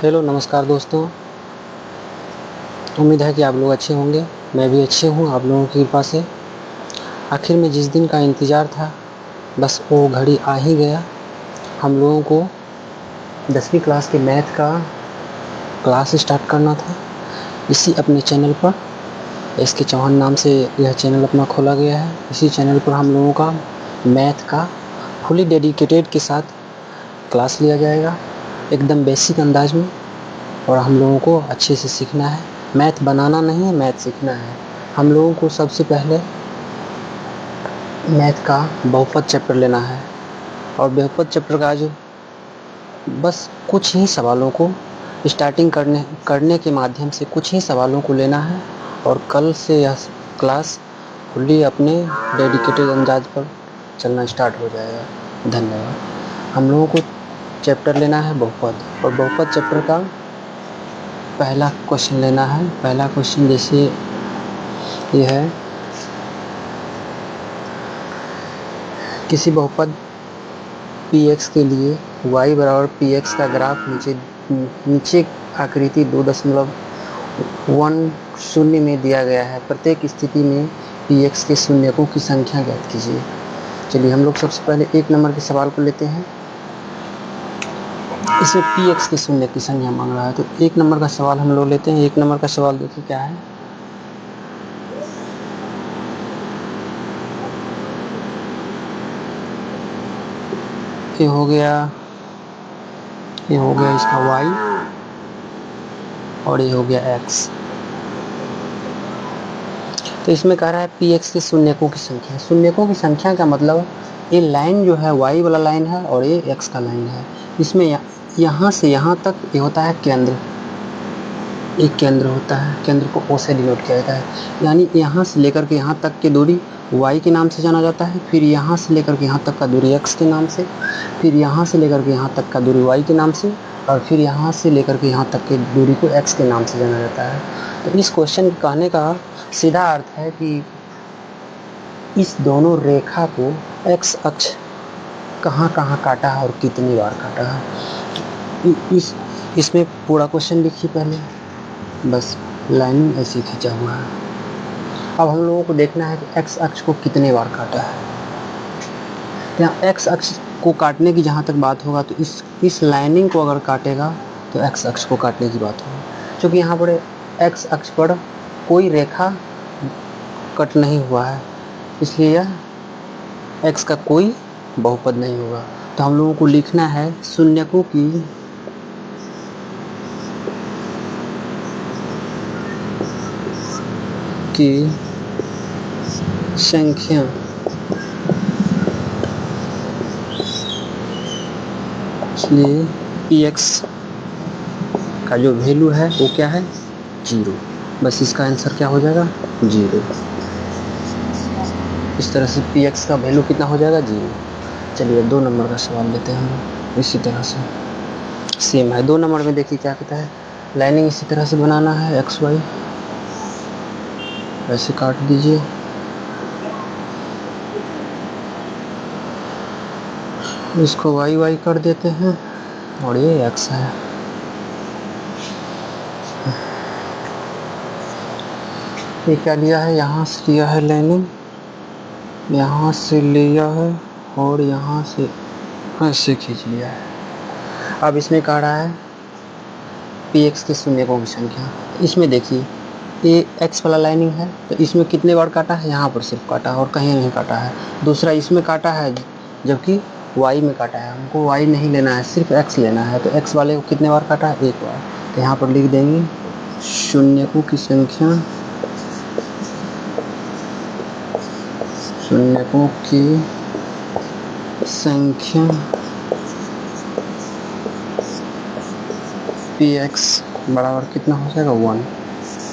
Hello नमस्कार दोस्तों। उम्मीद है कि आप लोग अच्छे होंगे। मैं भी अच्छे हूँ आप लोगों की कृपा से। आखिर में जिस दिन का इंतज़ार था बस वो घड़ी आ ही गया। हम लोगों को 10वीं क्लास के मैथ का क्लास स्टार्ट करना था इसी अपने चैनल पर। एस के चौहान नाम से यह चैनल अपना खोला गया है। इसी चैनल पर हम लोगों का मैथ का फुली डेडिकेटेड के साथ क्लास लिया जाएगा, एकदम बेसिक अंदाज में। और हम लोगों को अच्छे से सीखना है। मैथ बनाना नहीं है, मैथ सीखना है। हम लोगों को सबसे पहले मैथ का बहुपद चैप्टर लेना है और बहुपद चैप्टर का जो बस कुछ ही सवालों को स्टार्टिंग करने के माध्यम से कुछ ही सवालों को लेना है। और कल से यह क्लास फुल्ली अपने डेडिकेटेड अंदाज पर चलना स्टार्ट हो जाएगा। धन्यवाद। हम लोगों को चैप्टर लेना है बहुपद, और बहुपद चैप्टर का पहला क्वेश्चन लेना है। पहला क्वेश्चन जैसे ये है, किसी बहुपद px के लिए y बराबर px का ग्राफ नीचे आकृति 2.10 में दिया गया है। प्रत्येक स्थिति में px के शून्यकों की संख्या ज्ञात कीजिए। चलिए हम लोग सबसे पहले 1 नंबर के सवाल को लेते हैं। इसमें px के शून्य की संख्या मांग रहा है, तो 1 नंबर का सवाल हम लोग लेते हैं। 1 नंबर का सवाल देखिए क्या है। ये हो गया इसका y और ये हो गया x। तो इसमें कह रहा है px के शून्यकों की संख्या। शून्यकों की संख्या का मतलब ये लाइन जो है y वाला लाइन है और ये x का लाइन है। इसमें यहाँ से यहाँ तक ये होता है केंद्र, एक केंद्र होता है। केंद्र को O से डिनोट किया जाता है। यानी यहाँ से लेकर के यहाँ तक की दूरी y के नाम से जाना जाता है। फिर यहाँ से लेकर के यहाँ तक का दूरी x के नाम से, फिर यहाँ से लेकर के यहाँ तक का दूरी y के नाम से, और फिर यहाँ से लेकर के यहाँ तक की दूरी को x के नाम से जाना जाता है। तो इस क्वेश्चन के कहने का सीधा अर्थ है कि इस दोनों रेखा को x अक्ष कहाँ कहाँ काटा है और कितनी बार काटा है। इसमें पूरा क्वेश्चन लिखिए पहले, बस लाइन ऐसे खींचा हुआ है। अब हम लोगों को देखना है कि x अक्ष को कितने बार काटा है। यहाँ x अक्ष को काटने की जहाँ तक बात होगा तो इस लाइनिंग को अगर काटेगा तो x अक्ष को काटने की बात होगी। क्योंकि यहाँ पर x अक्ष पर कोई रेखा कट नहीं हुआ है, इसलिए यह x का कोई बहुपद नहीं होगा। तो हम लोगों को लिखना है शून्यकों की संख्या इसलिए px का जो वैल्यू है वो क्या है, 0। बस इसका आंसर क्या हो जाएगा, 0। इस तरह से px का वैल्यू कितना हो जाएगा, 0। चलिए 2 नंबर का सवाल लेते हैं हम। इसी तरह से सेम है। 2 नंबर में देखिए क्या कहता है। लाइनिंग इसी तरह से बनाना है, एक्स वाई ऐसे काट दीजिए। इसको वाई वाई कर देते हैं और ये एक्स है। ये क्या लिया है, यहाँ से लिया है लाइनिंग, यहाँ से लिया है और यहाँ से ऐसे खींच लिया है। अब इसमें कह रहा है px के शून्यकों की संख्या। इसमें देखिए ये x वाला लाइनिंग है, तो इसमें कितने बार काटा है, यहाँ पर सिर्फ काटा है और कहीं नहीं काटा है। दूसरा इसमें काटा है जबकि y में काटा है। हमको y नहीं लेना है, सिर्फ x लेना है। तो x वाले को कितने बार काटा है, 1 बार। तो यहाँ पर लिख देंगे शून्यकों की संख्या, शून्यकों की संख्या px बराबर कितना हो जाएगा, 1।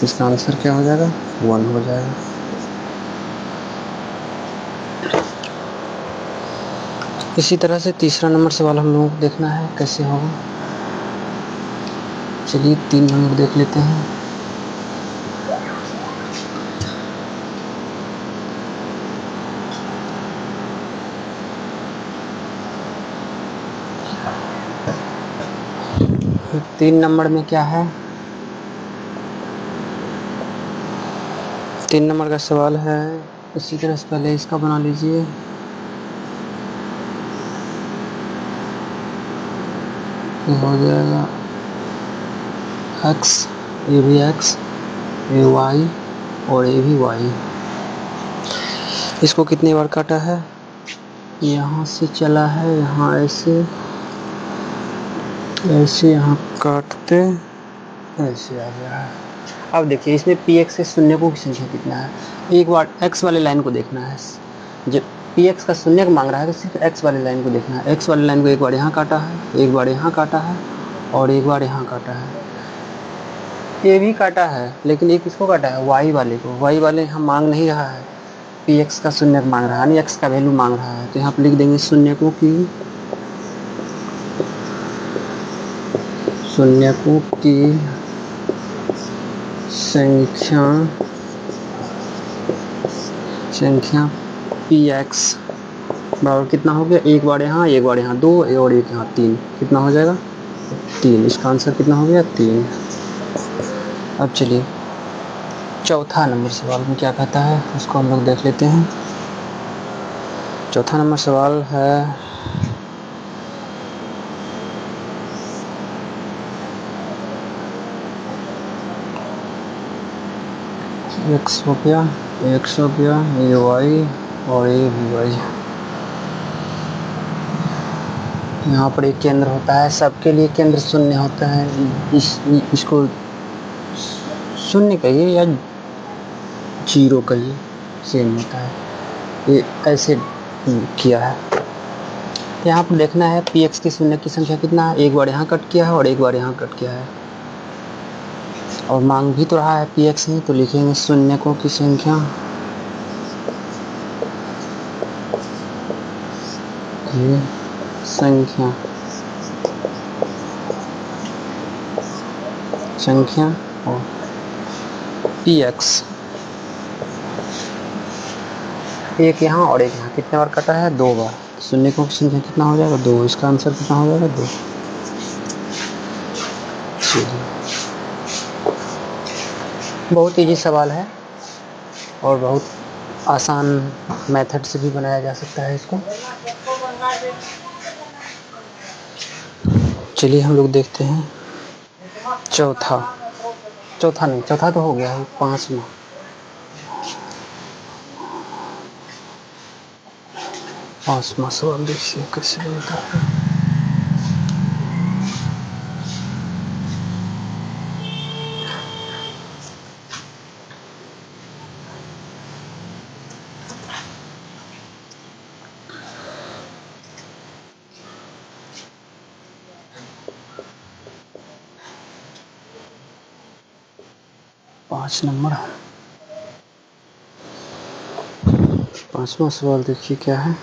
इसका आंसर क्या हो जाएगा, 1 हो जाएगा। इसी तरह से तीसरा नंबर सवाल हम लोगों को देखना है कैसे होगा। चलिए 3 नंबर देख लेते हैं। 3 नंबर में क्या है? 3 नंबर का सवाल है, इसी तरह से पहले इसका बना लीजिए। ये हो जाएगा x, ये भी x, ये y और ये भी y। इसको कितनी बार काटा है? यहाँ से चला है, यहाँ ऐसे ऐसे, यहाँ काटते ऐसे आ गया है। अब देखिए इसमें px से शून्यकों की संख्या कितना है? एक बार x वाले लाइन को देखना है। जब px का शून्यक मांग रहा है तो सिर्फ x वाली लाइन को देखना है। x वाली लाइन को एक बार यहाँ काटा है, एक बार यहाँ काटा है और एक बार यहाँ काटा है। ये भी काटा है, लेकिन एक किसको काटा है? y वाले को। y वाले हम मांग नहीं रहा है, px का शून्यक मांग रहा है, यानी x का वैल्यू मांग रहा है। तो यहाँ पर लिख देंगे शून्यकों की संख्या px बराबर कितना हो गया? एक बार यहाँ, एक बार यहाँ, 2 और एक यहाँ 3। कितना हो जाएगा? 3। इसका आंसर कितना हो गया? 3। अब चलिए चौथा नंबर सवाल में क्या कहता है उसको हम लोग देख लेते हैं। चौथा नंबर सवाल है, x हो गया, x हो गया, ये y और ये भी y। यहाँ पर एक केंद्र होता है, सबके लिए केंद्र शून्य होता है। इसको शून्य कहिए या 0 कहिए, सेम होता है। ये ऐसे किया है। यहाँ पर देखना है px की शून्य की संख्या कितना है। एक बार यहाँ कट किया है और एक बार यहाँ कट किया है, और मांग भी तो रहा है px ही, तो लिखेंगे शून्यकों की संख्या और px एक यहाँ और एक यहाँ कितने बार कटा है? 2 बार। शून्यकों की संख्या कितना हो जाएगा? 2। इसका आंसर कितना हो जाएगा? 2। बहुत इजी सवाल है और बहुत आसान मेथड से भी बनाया जा सकता है इसको। चलिए हम लोग देखते हैं चौथा तो हो गया है। पांचवा सवाल देखिए कैसे बनता है। पांचवा सवाल देखिए क्या है।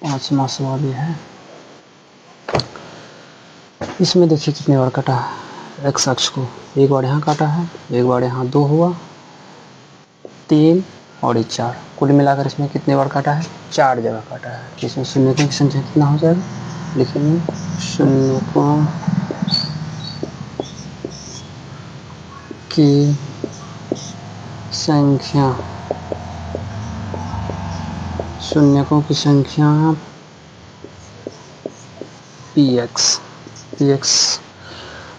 पांचवा सवाल ये है, इसमें देखिए कितने बार कटा है x अक्ष को। एक बार यहाँ काटा है, एक बार यहाँ 2 हुआ, 3 और 4। कुल मिलाकर इसमें कितने बार काटा है? 4 जगह काटा है। इसमें शून्यकों की संख्या कितना हो जाएगा? लिखेंगे शून्यकों की संख्या px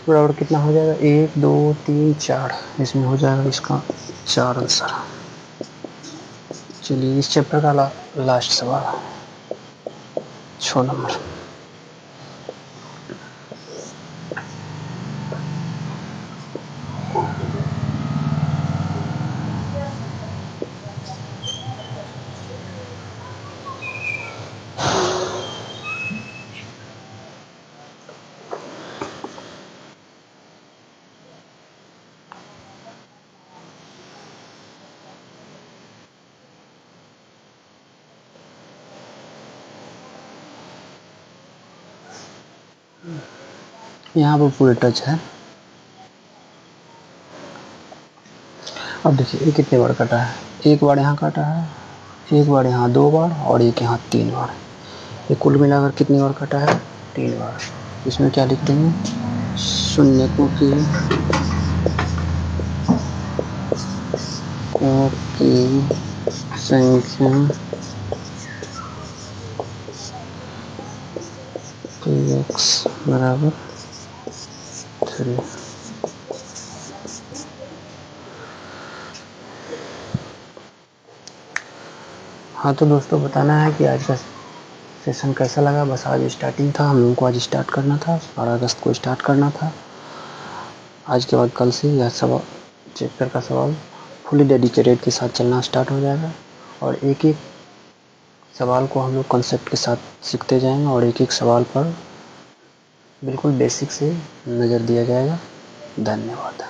बराबर कितना हो जाएगा? 1 2 3 4। इसमें हो जाएगा इसका 4 आंसर। चलिए इस चैप्टर का लास्ट सवाल 6 नंबर। यहाँ पर पूरे टच है। अब देखिए ये कितने बार कटा है, एक बार यहाँ काटा है, एक बार यहाँ 2 बार और एक यहाँ 3 बार। ये कुल मिलाकर कितनी बार कटा है, 3 बार। इसमें क्या लिख देंगे, शून्यकों की संख्या px बराबर 3। हाँ तो दोस्तों बताना है कि आज का सेशन कैसा लगा। बस आज स्टार्टिंग था, हम लोगों को आज स्टार्ट करना था, 12 अगस्त को स्टार्ट करना था। आज के बाद कल से यह सवाल चैप्टर का सवाल फुली डेडिकेटेड के साथ चलना स्टार्ट हो जाएगा और एक एक सवाल को हम लोग कॉन्सेप्ट के साथ सीखते जाएंगे और एक एक सवाल पर बिल्कुल बेसिक से नज़र दिया जाएगा। धन्यवाद।